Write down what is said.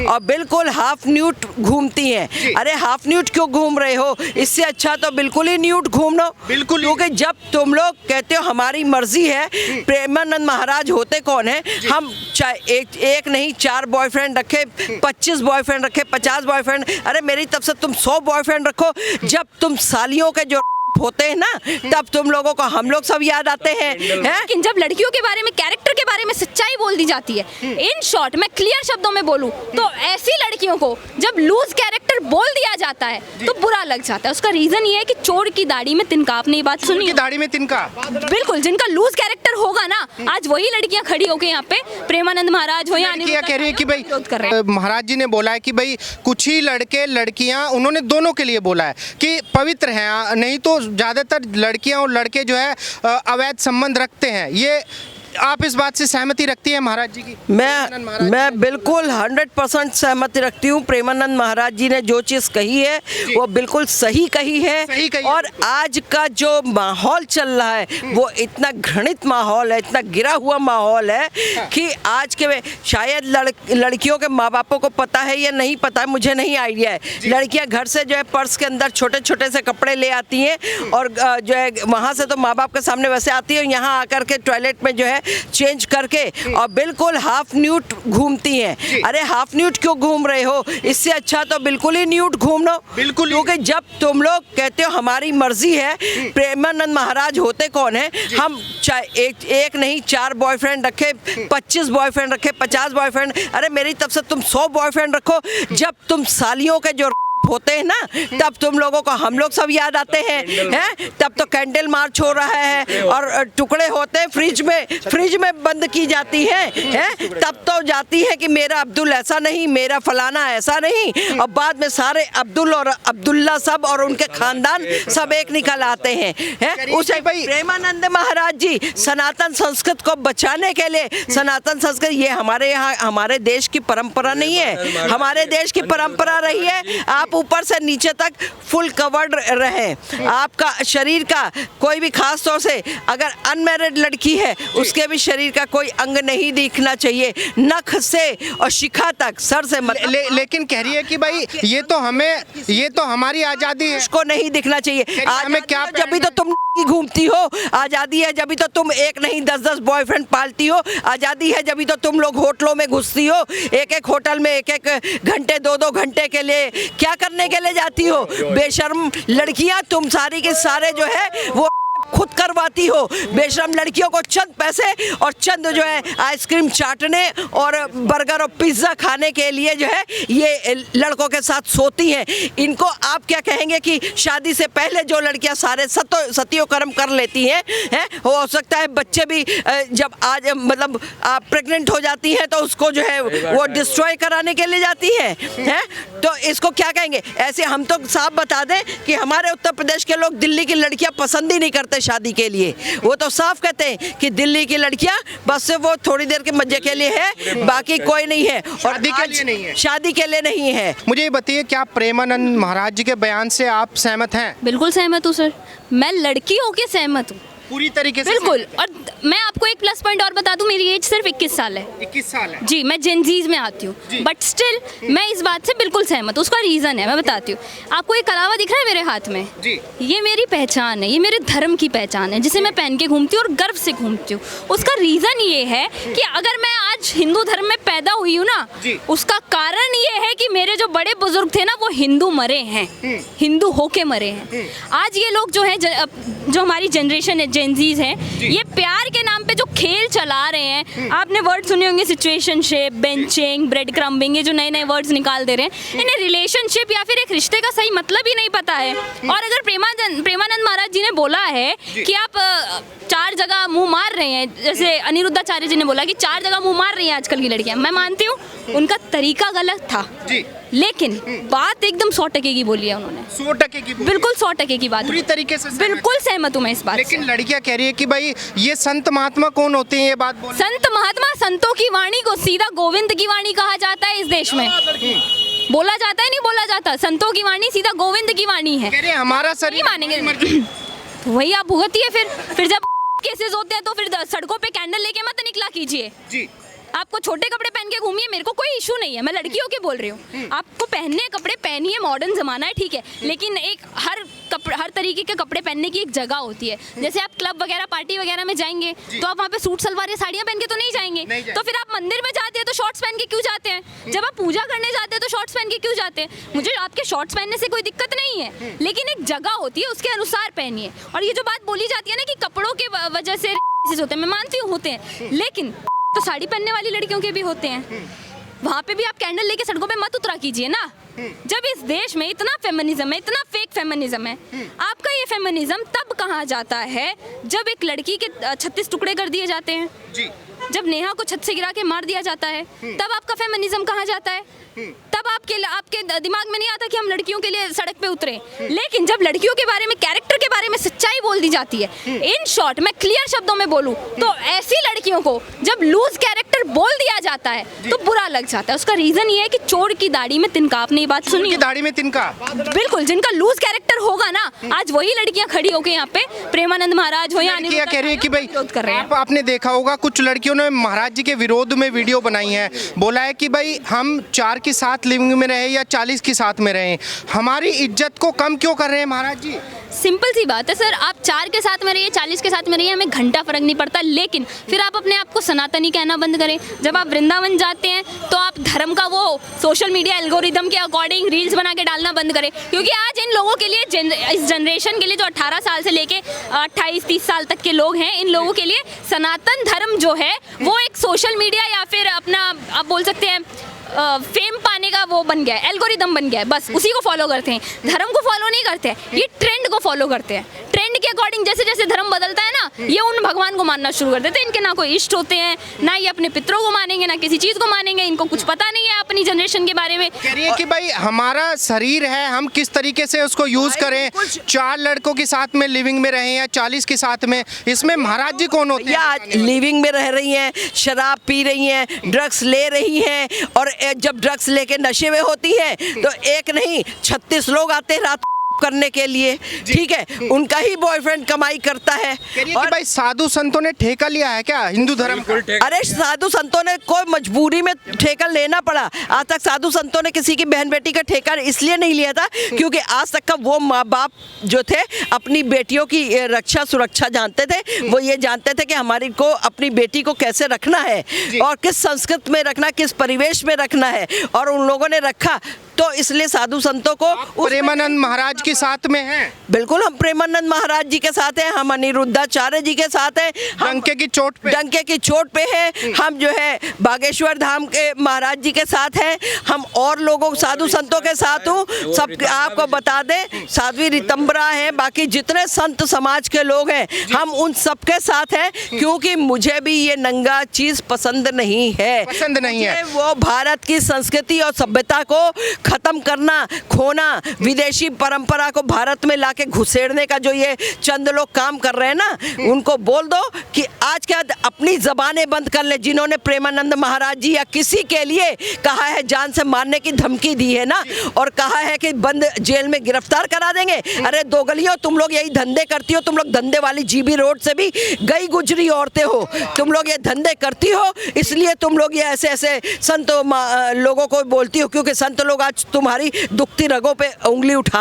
और बिल्कुल half Newt घूमती हैं। अरे हाफ न्यूट क्यों घूम रहे हो? इससे अच्छा तो बिल्कुल ही न्यूट घूम लो। बिल्कुल, क्योंकि जब तुम लोग कहते हो हमारी मर्जी है, प्रेमानंद महाराज होते कौन है? हम एक नहीं 4 बॉयफ्रेंड रखे, 25 बॉयफ्रेंड रखे, 50 बॉयफ्रेंड, अरे मेरी तरफ से तुम 100 बॉयफ्रेंड रखो। जब तुम सालियों के जो होते हैं ना, तब तुम लोगों को हम लोग सब याद आते हैं। लेकिन जब लड़कियों के बारे में, कैरेक्टर के बारे में सच्चाई बोल दी जाती है, इन शॉर्ट मैं क्लियर शब्दों में बोलूं तो ऐसी लड़कियों को जब लूज कैरेक्टर बोल दिया जाता है तो बुरा लग जाता है। उसका रीजन ये है कि चोर की दाढ़ी में तिनका, आपने ये बात सुनी है? दाढ़ी में तिनका, बिल्कुल। जिनका लूज कैरेक्टर होगा ना, आज वही लड़कियां खड़ी होकर यहाँ पे प्रेमानंद महाराज हो या कह रही है कि भाई महाराज जी ने बोला है कि भाई कुछ ही लड़के लड़कियां, उन्होंने दोनों के लिए बोला है कि पवित्र हैं, नहीं तो ज्यादातर लड़कियां और लड़के जो है अवैध संबंध रखते हैं। ये आप इस बात से सहमति रखती है महाराज जी की? मैं बिल्कुल 100% सहमति रखती हूँ। प्रेमानंद महाराज जी ने जो चीज़ कही है वो बिल्कुल सही कही है। और आज का जो माहौल चल रहा है वो इतना घृणित माहौल है, इतना गिरा हुआ माहौल है कि आज के शायद लड़कियों के माँ बापों को पता है या नहीं पता है, मुझे नहीं आइडिया है। लड़कियाँ घर से जो है पर्स के अंदर छोटे छोटे से कपड़े ले आती हैं और जो है वहाँ से तो माँ बाप के सामने वैसे आती है, यहाँ आकर के टॉयलेट में जो है चेंज करके और बिल्कुल हाफ न्यूट घूमती हैं। अरे हाफ न्यूट क्यों घूम रहे हो? इससे अच्छा तो बिल्कुल ही न्यूट घूम लो। बिल्कुल, क्योंकि जब तुम लोग कहते हो हमारी मर्जी है, प्रेमानंद महाराज होते कौन है? हम एक नहीं 4 बॉयफ्रेंड रखे, 25 बॉयफ्रेंड रखे, 50 बॉयफ्रेंड, अरे मेरी तरफ से तुम 100 बॉयफ्रेंड रखो। जब तुम सालियों के जो होते हैं ना, तब तुम लोगों को हम लोग सब याद आते हैं। तब तो कैंडल मार्च हो रहा है और टुकड़े होते हैं, फ्रिज में बंद की जाती हैं। तब तो जाती है कि मेरा अब्दुल ऐसा नहीं, मेरा फलाना ऐसा नहीं, और बाद में सारे अब्दुल और अब्दुल्ला सब और उनके खानदान सब एक निकल आते हैं। उसे प्रेमानंद महाराज जी सनातन संस्कृत को बचाने के लिए, सनातन संस्कृत ये हमारे यहाँ हमारे देश की परंपरा नहीं है, हमारे देश की परंपरा रही है आप ऊपर से नीचे तक फुल कवर्ड रहे। आपका शरीर का कोई भी, खास तौर से अगर अनमैरिड लड़की है, उसके भी शरीर का कोई अंग नहीं दिखना चाहिए, नख से और शिखा तक, सर से लेकिन कह रही है कि भाई ये तो हमारी आजादी है, उसको नहीं दिखना चाहिए। आज में क्या, जब भी तो तुम घूमती हो, आजादी है जब भी तो तुम एक नहीं 10-10 बॉयफ्रेंड पालती हो, आजादी है जब भी तो तुम लोग होटलों में घुसती हो, एक होटल में 1-1 घंटे 2-2 घंटे के लिए क्या करने के लिए जाती हो? बेशर्म लड़कियां तुम सारी के सारे जो है वो खुद करवाती हो। बेशर्म लड़कियों को चंद पैसे और चंद जो है आइसक्रीम चाटने और बर्गर और पिज्ज़ा खाने के लिए जो है ये लड़कों के साथ सोती हैं। इनको आप क्या कहेंगे कि शादी से पहले जो लड़कियां सारे सतियों कर्म कर लेती हैं, हो सकता है बच्चे भी जब आज मतलब प्रेग्नेंट हो जाती हैं तो उसको जो है वो डिस्ट्रॉय कराने के लिए जाती हैं, तो इसको क्या कहेंगे? ऐसे हम तो साफ बता दें कि हमारे उत्तर प्रदेश के लोग दिल्ली की लड़कियां पसंद ही नहीं करते शादी के लिए। वो तो साफ कहते हैं कि दिल्ली की लड़कियां बस से वो थोड़ी देर के मजे के लिए है, बाकी कोई नहीं है, और शादी के लिए नहीं है। मुझे ये बताइए, क्या प्रेमानंद महाराज जी के बयान से आप सहमत हैं? बिल्कुल सहमत हूँ सर, मैं लड़की होके सहमत हूँ पूरी तरीके से। बिल्कुल। और मैं आपको एक प्लस पॉइंट और बता दूं, मेरी एज सिर्फ 21 साल है। 21 साल है जी, मैं जेनजीज में आती हूँ, बट स्टिल मैं इस बात से बिल्कुल सहमत हूँ। उसका रीज़न है, मैं बताती हूँ आपको। एक कलावा दिख रहा है मेरे हाथ में जी, ये मेरी पहचान है, ये मेरे धर्म की पहचान है, जिसे मैं पहन के घूमती हूँ और गर्व से घूमती हूँ। उसका रीज़न ये है कि अगर मैं आज हिंदू धर्म में पैदा हुई हूँ ना, उसका कारण ये है कि मेरे जो बड़े बुजुर्ग थे ना वो हिंदू मरे हैं, हिंदू होके मरे हैं। आज ये लोग जो है, जो हमारी जनरेशन है, जेनजीज है, ये प्यार के नाम पे जो खेल चला रहे हैं, आपने वर्ड सुने होंगे, सिचुएशनशिप, बेंचिंग, ब्रेड क्रम्बिंग, ये जो नए नए वर्ड्स निकाल दे रहे हैं, इन्हें रिलेशनशिप या फिर एक रिश्ते का सही मतलब ही नहीं पता है। और अगर प्रेमानंद महाराज जी ने बोला है कि आप 4 जगह मुंह मार रहे हैं, जैसे अनिरुद्धाचार्य जी ने बोला कि 4 जगह मुंह मार रही हैं आजकल की लड़कियां, मैं मानती हूँ उनका तरीका गलत था, लेकिन बात एकदम 100% की बोली है उन्होंने। 100% की, बिल्कुल 100% की बात, पूरी तरीके से बिल्कुल सहमत हूँ मैं इस बात। लेकिन लड़कियां कह रही है कि भाई ये संत महात्मा कौन होते हैं, ये बात बोल। संत महात्मा, संतों की वाणी को सीधा गोविंद की वाणी कहा जाता है इस देश में। बोला जाता है, नहीं बोला जाता, संतों की वाणी सीधा गोविंद की वाणी है। कह रहे हमारा शरीर मानेंगे तो वही आप भुगतिए। फिर जब केसेस होते हैं तो फिर सड़कों पे कैंडल लेके मत निकला कीजिए जी। आपको छोटे कपड़े पहन के घूमिए, मेरे को कोई इशू नहीं है, मैं लड़कियों के बोल रही हूँ। आपको पहनने कपड़े पहनिए, मॉडर्न जमाना है, ठीक है, लेकिन एक हर तरीके के कपड़े पहनने की एक जगह होती है। जैसे आप क्लब वगैरह, पार्टी वगैरह में जाएंगे तो आप वहाँ पे सूट सलवार या साड़ियाँ पहन के तो नहीं जाएंगे। तो फिर आप मंदिर में जाते हैं तो शॉर्ट्स पहन के क्यों जाते हैं? जब आप पूजा करने जाते हैं तो शॉर्ट्स पहन के क्यों जाते हैं? मुझे आपके शॉर्ट्स पहनने से कोई दिक्कत नहीं है, लेकिन एक जगह होती है, उसके अनुसार पहनिए। और ये जो बात बोली जाती है ना कि कपड़ों के वजह से होते हैं, मैं मानती हूँ होते हैं, लेकिन तो साड़ी पहनने वाली लड़कियों के भी होते हैं। वहाँ पे भी आप कैंडल लेके सड़कों पे मत उतरा कीजिए ना। जब इस देश में इतना फेमिनिज्म है, इतना फेक फेमिनिज्म है, आपका ये फेमिनिज्म तब कहाँ जाता है जब एक लड़की के 36 टुकड़े कर दिए जाते हैं जी। जब नेहा को छत से गिरा के मार दिया जाता है, तब आपका फेमिनिज्म कहाँ जाता है? तब आपके दिमाग में नहीं आता कि हम लड़कियों के लिए सड़क पे उतरे। लेकिन जब लड़कियों के बारे में, कैरेक्टर के बारे में सच्चाई बोल दी जाती है, इन शॉर्ट मैं क्लियर शब्दों में बोलूं तो ऐसी लड़कियों को जब लूज कैरेक्टर बोल दिया जाता है तो बुरा लग जाता है। उसका रीजन ये है कि चोर की दाढ़ी में तिनका, आपने ये बात सुनी? दाढ़ी में तिनका, बिल्कुल। जिनका लूज कैरेक्टर होगा ना, आज वही लड़कियां खड़ी होकर यहाँ पे प्रेमानंद महाराज हो या क्या कह रही है कि भाई विरोध कर रहे हैं। आपने देखा होगा कुछ लड़कियों ने महाराज जी के विरोध में वीडियो बनाई है, बोला है कि भाई हम 4 के साथ लिविंग में रहे या 40 के साथ में रहे, हमारी इज्जत को कम क्यों कर रहे हैं महाराज जी? सिंपल सी बात है सर, आप 4 के साथ में रहिए, 40 के साथ में रहिए, हमें घंटा फर्क नहीं पड़ता, लेकिन फिर आप अपने आप को सनातनी कहना बंद करें। जब आप वृंदावन जाते हैं तो आप धर्म का वो सोशल मीडिया एल्गोरिदम के अकॉर्डिंग रील्स बना के डालना बंद करें, क्योंकि आज इन लोगों के लिए, इस जनरेशन के लिए जो 18 साल से लेके 28-30 साल तक के लोग हैं, इन लोगों के लिए सनातन धर्म जो है वो एक सोशल मीडिया या फिर अपना आप बोल सकते हैं फेम पाने का वो बन गया है, एल्गोरिदम बन गया है, बस उसी को फॉलो करते हैं। धर्म को फॉलो नहीं करते हैं, ये ट्रेंड को फॉलो करते हैं। ट्रेंड के अकॉर्डिंग जैसे जैसे धर्म बदलता है ना, ये उन भगवान को मानना शुरू कर देते हैं। इनके ना कोई इष्ट होते हैं, ना ये अपने पितरों को मानेंगे, ना किसी चीज़ को मानेंगे, इनको कुछ पता नहीं है अपनी जनरेशन के बारे में। कह रही है कि भाई हमारा शरीर है, हम किस तरीके से उसको यूज़ करें, 4 लड़कों के साथ में लिविंग में रहें या 40 के साथ में, इसमें महाराज जी कौन होते हैं? या लिविंग में रह रही हैं, शराब पी रही हैं, ड्रग्स ले रही हैं, और जब ड्रग्स लेके नशे में होती है तो एक नहीं 36 लोग आते हैं रात करने के लिए, ठीक है, उनका ही बॉयफ्रेंड कमाई करता है। और भाई साधु संतों ने ठेका लिया है क्या हिंदू धर्म का? अरे साधु संतों ने कोई मजबूरी में ठेका लेना पड़ा। आज तक साधु संतों ने किसी की बहन बेटी का ठेका इसलिए नहीं लिया था क्योंकि आज तक का वो माँ बाप जो थे अपनी बेटियों की रक्षा सुरक्षा जानते थे। वो ये जानते थे कि हमारी को अपनी बेटी को कैसे रखना है और किस संस्कृति में रखना, किस परिवेश में रखना है, और उन लोगों ने रखा। तो इसलिए साधु संतों को प्रेमानंद महाराज के साथ में हैं। बिल्कुल, हम प्रेमानंद महाराज जी के साथ हैं, हम अनिरुद्धाचार्य जी के साथ हैं, डंके की चोट पे हैं, हम जो है बागेश्वर धाम के महाराज जी के साथ हैं, हम और लोगों साधु संतों के साथ हूँ। सब आपको बता दें, साध्वी रितंबरा है, बाकी जितने संत समाज के लोग हैं हम उन सबके साथ हैं, क्योंकि मुझे भी ये नंगा चीज पसंद नहीं है। वो भारत की संस्कृति और सभ्यता को खत्म करना, खोना, विदेशी परंपरा को भारत में लाके घुसेड़ने का जो ये चंद लोग काम कर रहे हैं ना, उनको बोल दो कि आज के बाद अपनी जबानें बंद कर ले। जिन्होंने प्रेमानंद महाराज जी या किसी के लिए कहा है जान से मारने की धमकी दी है ना, और कहा है कि बंद जेल में गिरफ्तार करा देंगे, अरे दोगलियों, तुम लोग यही धंधे करती हो, तुम लोग धंधे वाली जीबी रोड से भी गई गुजरी औरतें हो, तुम लोग ये धंधे करती हो, इसलिए तुम लोग ये ऐसे ऐसे संत लोगों को बोलती हो, क्योंकि संत लोग आज तुम्हारी दुखती रगों पे उंगली उठा